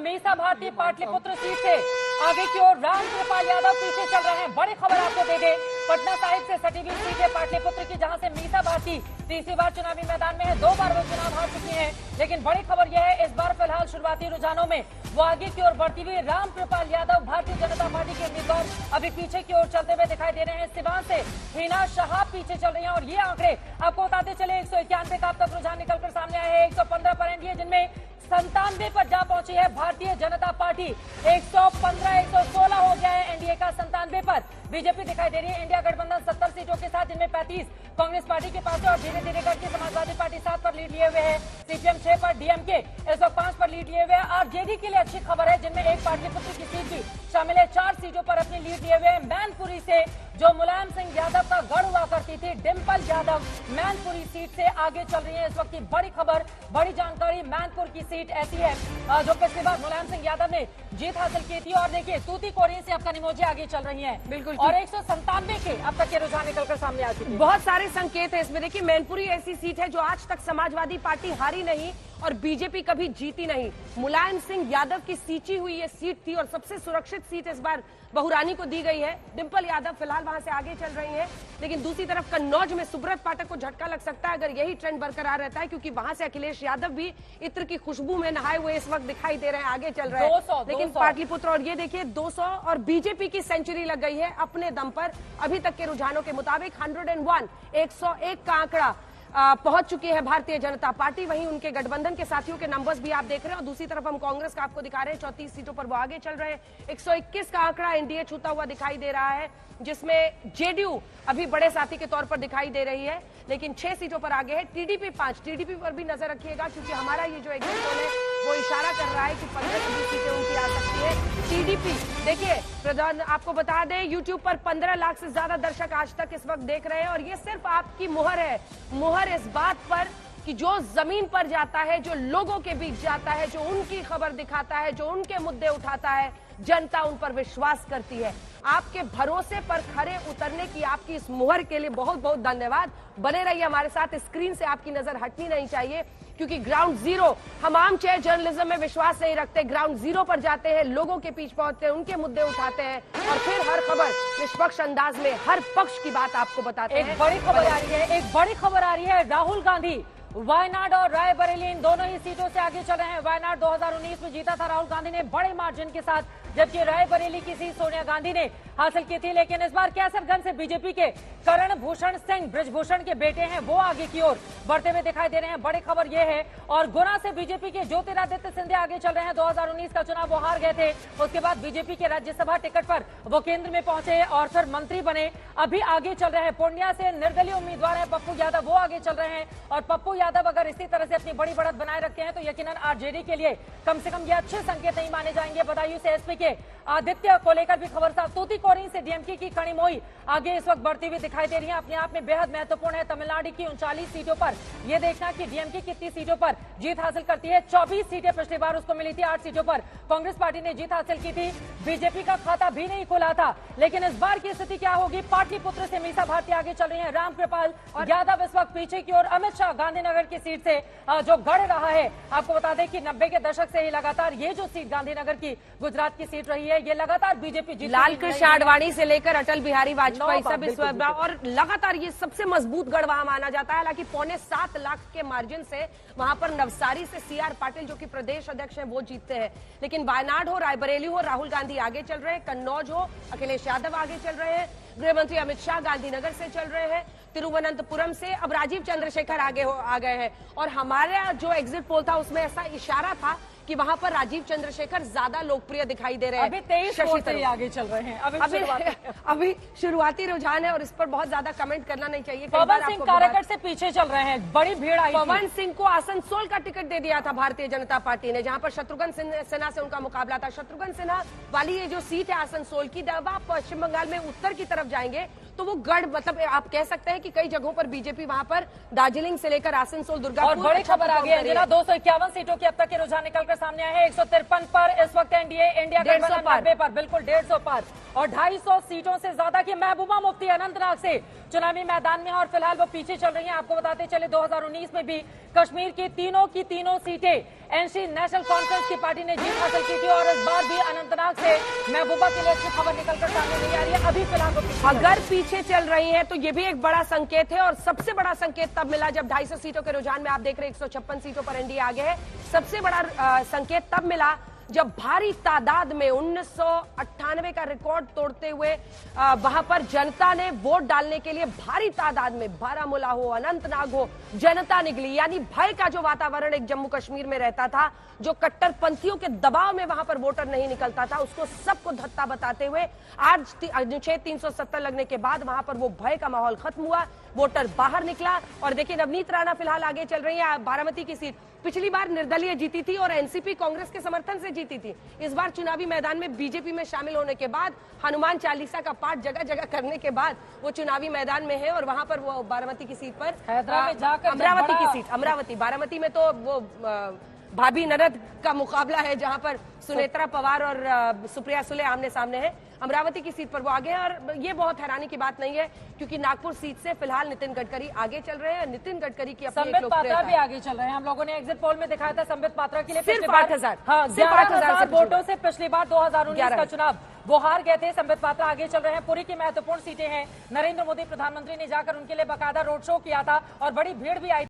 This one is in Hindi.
मीसा भारती पाटलिपुत्र सीट से आगे की ओर रामकृपाल यादव पीछे चल रहे हैं। बड़ी खबर आपको दे दें, पटना साहिब से सटी हुई सीट है पाटलिपुत्र की, जहां से मीसा भारती तीसरी बार चुनावी मैदान में है। 2 बार वो चुनाव हार चुकी हैं, लेकिन बड़ी खबर यह है इस बार फिलहाल शुरुआती रुझानों में वो आगे की ओर बढ़ती हुई रामकृपाल यादव भारतीय जनता पार्टी के उम्मीदवार अभी पीछे की ओर चलते हुए दिखाई दे रहे हैं। सिवान से हिना शहाब पीछे चल रही हैं और ये आंकड़े आपको बताते चले 191 का अब तक रुझान निकलकर सामने आए हैं। 115 पर एनडीए, जिनमें 97 पर जा पहुंची है भारतीय जनता पार्टी। 115 116 हो गया है एनडीए का 97 पर। बीजेपी दिखाई दे रही है इंडिया गठबंधन 70 सीटों के साथ, जिनमें 35 कांग्रेस पार्टी के पास है और धीरे धीरे करके समाजवादी पार्टी 7 पर लीड लिए हुए है। सीपीएम 6 पर, डीएमके इस वक्त 5 पर लीड लिए हुए है। आरजेडी के लिए अच्छी खबर है, जिनमें एक पाटलिपुत्र की सीट भी शामिल है। 4 सीटों पर अपनी लीड लिए हुए है। मैनपुरी से जो मुलायम सिंह यादव का गढ़ हुआ करती थी, डिम्पल यादव मैनपुरी सीट से आगे चल रही है। इस वक्त की बड़ी खबर, बड़ी जानकारी, मैनपुर की सीट ऐसी है जो पिछली बार मुलायम सिंह यादव ने जीत हासिल की थी। और देखिए तूतीकोरिन से अब कनिमोझी आगे चल रही है, बिल्कुल, और 197 के अब तक के रुझान निकलकर सामने आ चुके हैं। बहुत सारे संकेत है इसमें। देखिए मैनपुरी ऐसी सीट है जो आज तक समाजवादी पार्टी हारी नहीं और बीजेपी कभी जीती नहीं। मुलायम सिंह यादव की सींची हुई ये सीट थी और सबसे सुरक्षित सीट इस बार बहुरानी को दी गई है। डिम्पल यादव फिलहाल वहां से आगे चल रही हैं, लेकिन दूसरी तरफ कन्नौज में सुब्रत पाठक को झटका लग सकता है अगर यही ट्रेंड बरकरार रहता है, क्योंकि वहां से अखिलेश यादव भी इत्र की खुशबू में नहाए हुए इस वक्त दिखाई दे रहे हैं, आगे चल रहे हैं। लेकिन पाटलिपुत्र और ये देखिए 200 और बीजेपी की सेंचुरी लग गई है अपने दम पर। अभी तक के रुझानों के मुताबिक 101 का आंकड़ा पहुंच चुकी है भारतीय जनता पार्टी। वहीं उनके गठबंधन के साथियों के नंबर्स भी आप देख रहे हैं और दूसरी तरफ हम कांग्रेस का आपको दिखा रहे हैं। 34 सीटों पर वो आगे चल रहे हैं। 121 का आंकड़ा एनडीए छूता हुआ दिखाई दे रहा है, जिसमें जेडीयू अभी बड़े साथी के तौर पर दिखाई दे रही है, लेकिन 6 सीटों पर आगे है। टीडीपी 5, टीडीपी पर भी नजर रखिएगा, क्योंकि हमारा ये जो एग्जिट पोल है वो इशारा कर रहा है कि 15 से 20 सीटें उनकी आ सकती है। टीडीपी देखिए प्रधान, आपको बता दें यूट्यूब पर 15 लाख से ज्यादा दर्शक आज तक इस वक्त देख रहे हैं और ये सिर्फ आपकी मुहर है, मुहर इस बात पर कि जो जमीन पर जाता है, जो लोगों के बीच जाता है, जो उनकी खबर दिखाता है, जो उनके मुद्दे उठाता है, जनता उन पर विश्वास करती है। आपके भरोसे पर खरे उतरने की आपकी इस मुहर के लिए बहुत बहुत धन्यवाद। बने रहिए हमारे साथ, स्क्रीन से आपकी नजर हटनी नहीं चाहिए, क्योंकि ग्राउंड जीरो, हम आम चेयर जर्नलिज्म में विश्वास नहीं रखते। ग्राउंड जीरो पर जाते हैं, लोगों के बीच पहुंचते हैं, उनके मुद्दे उठाते हैं और फिर हर खबर निष्पक्ष अंदाज में हर पक्ष की बात आपको बताते हैं। एक बड़ी खबर आ रही है, एक बड़ी खबर आ रही है। राहुल गांधी वायनाड और रायबरेली इन दोनों ही सीटों से आगे चल रहे हैं। वायनाड 2019 में जीता था राहुल गांधी ने बड़े मार्जिन के साथ, जबकि रायबरेली की सीट सोनिया गांधी ने हासिल की थी। लेकिन इस बार कैसरगंज से बीजेपी के करण भूषण सिंह, ब्रिजभूषण के बेटे हैं, वो आगे की ओर बढ़ते हुए दिखाई दे रहे हैं। बड़ी खबर यह है। और गुना से बीजेपी के ज्योतिरादित्य सिंधिया आगे चल रहे हैं। 2019 का चुनाव वो हार गए थे, उसके बाद बीजेपी के राज्यसभा टिकट पर वो केंद्र में पहुंचे और फिर मंत्री बने, अभी आगे चल रहे हैं। पूर्णिया से निर्दलीय उम्मीदवार है पप्पू यादव, वो आगे चल रहे हैं। और पप्पू यादव अगर इसी तरह से अपनी बड़ी बढ़त बनाए रखते हैं तो यकीनन आरजेडी के लिए कम से कम ये अच्छे संकेत नहीं माने जाएंगे। बदायूं से एसपी के आदित्य को लेकर भी खबर साफ। तूतीकोरिन से डीएमके की कनिमोझी आगे इस वक्त बढ़ती हुई दिखाई दे रही है। अपने आप में बेहद महत्वपूर्ण है तमिलनाडु की 39 सीटों पर यह देखना कि डीएमके कितनी सीटों पर जीत हासिल करती है। 24 सीटें पिछली बार उसको मिली थी, 8 सीटों पर कांग्रेस पार्टी ने जीत हासिल की थी। बीजेपी का खाता भी नहीं खुला था, लेकिन इस बार की स्थिति क्या होगी? पाटलिपुत्र से मीसा भारती आगे चल रही है। रामकृपाल यादव इस वक्त पीछे की ओर। अमित शाह गांधीनगर की सीट से जो गढ़ रहा है, आपको बता दें कि 90 के दशक से ही लगातार ये जो सीट गांधीनगर की गुजरात की सीट रही है, ये लगातार बीजेपी जीत, लाल कृष्ण आडवाणी से लेकर अटल बिहारी वाजपेयी सब इस और लगातार ये सबसे मजबूत गढ़ वहां माना जाता है। हालांकि 6.25 लाख के मार्जिन से वहां पर नवसारी से सीआर पाटिल जो कि प्रदेश अध्यक्ष हैं वो जीतते हैं, लेकिन वायनाड हो, रायबरेली हो, राहुल गांधी आगे चल रहे हैं। कन्नौज हो, अखिलेश यादव आगे चल रहे हैं। गृह मंत्री अमित शाह गांधीनगर से चल रहे हैं। तिरुवनंतपुरम से अब राजीव चंद्रशेखर आगे आ गए हैं और हमारा जो एग्जिट पोल था उसमें ऐसा इशारा था कि वहां पर राजीव चंद्रशेखर ज्यादा लोकप्रिय दिखाई दे रहे हैं। अभी 23 से आगे चल रहे हैं। अभी शुरुआती रुझान है और इस पर बहुत ज्यादा कमेंट करना नहीं चाहिए। पवन सिंह काराकट से पीछे चल रहे हैं, बड़ी भीड़ आई। पवन सिंह को आसनसोल का टिकट दे दिया था भारतीय जनता पार्टी ने, जहां पर शत्रुघ्न सिन्हा से उनका मुकाबला था। शत्रुघ्न सिन्हा वाली ये जो सीट है आसनसोल की, जब आप पश्चिम बंगाल में उत्तर की तरफ जाएंगे तो वो गढ़, मतलब आप कह सकते हैं कि कई जगहों पर बीजेपी वहां पर दार्जिलिंग से लेकर आसनसोल, दुर्गापुर। और बड़ी खबर आ गई है, 251 सीटों की अब तक के रुझान निकलकर सामने आए हैं। 153 पर इस वक्त एनडीए, इंडिया गठबंधन 90 पर, बिल्कुल 150 पर। और 250 सीटों से ज्यादा की महबूबा मुफ्ती अनंतनाग से चुनावी मैदान में है और फिलहाल वो पीछे चल रही हैं। आपको बताते चले 2019 में भी कश्मीर की तीनों सीटें एनसी नेशनल कॉन्फ्रेंस की पार्टी ने जीत हासिल की थी और इस बार भी अनंतनाग से महबूबा के लिए अच्छी खबर निकलकर सामने नहीं आ रही है। अभी फिलहाल वो अगर पीछे चल रही है तो ये भी एक बड़ा संकेत है और सबसे बबड़ा संकेत तब मिला जब 250 सीटों के रुझान में आप देख रहे हैं 156 सीटों पर एनडीए आगे है। सबसे बड़ा संकेत तब मिला जब भारी तादाद में 1998 का रिकॉर्ड तोड़ते हुए वहां पर जनता ने वोट डालने के लिए भारी तादाद में बारामूला हो, अनंतनाग हो, जनता निकली। यानी भय का जो वातावरण एक जम्मू कश्मीर में रहता था, जो कट्टरपंथियों के दबाव में वहां पर वोटर नहीं निकलता था, उसको सबको धत्ता बताते हुए आज अनुच्छेद 370 लगने के बाद वहां पर वो भय का माहौल खत्म हुआ, वोटर बाहर निकला। और देखिए नवनीत राणा फिलहाल आगे चल रही है। बारामती की सीट पिछली बार निर्दलीय जीती थी और एनसीपी कांग्रेस के समर्थन से जीती थी। इस बार चुनावी मैदान में बीजेपी में शामिल होने के बाद, हनुमान चालीसा का पाठ जगह जगह करने के बाद वो चुनावी मैदान में है और वहां पर वो बारामती की सीट पर हैदराबाद में जाकर अमरावती की सीट, अमरावती, बारामती में तो वो भाभी ननद का मुकाबला है जहां पर सुनेत्रा पवार और सुप्रिया सुले आमने सामने हैं। अमरावती की सीट पर वो आगे हैं और ये बहुत हैरानी की बात नहीं है क्योंकि नागपुर सीट से फिलहाल नितिन गडकरी आगे चल रहे हैं। नितिन गडकरी की अपनी संबित पात्रा भी आगे चल रहे हैं। हम लोगों ने एग्जिट पोल में दिखाया था संबित पात्रा के लिए सिर्फ 8,000 11,000 वोटों से पिछली बार 2019 का चुनाव वो हार गए थे। संबित पात्रा आगे चल रहे हैं। पुरी की महत्वपूर्ण सीटें हैं। नरेंद्र मोदी प्रधानमंत्री ने जाकर उनके लिए बाकायदा रोड शो किया था और बड़ी भीड़ भी आई।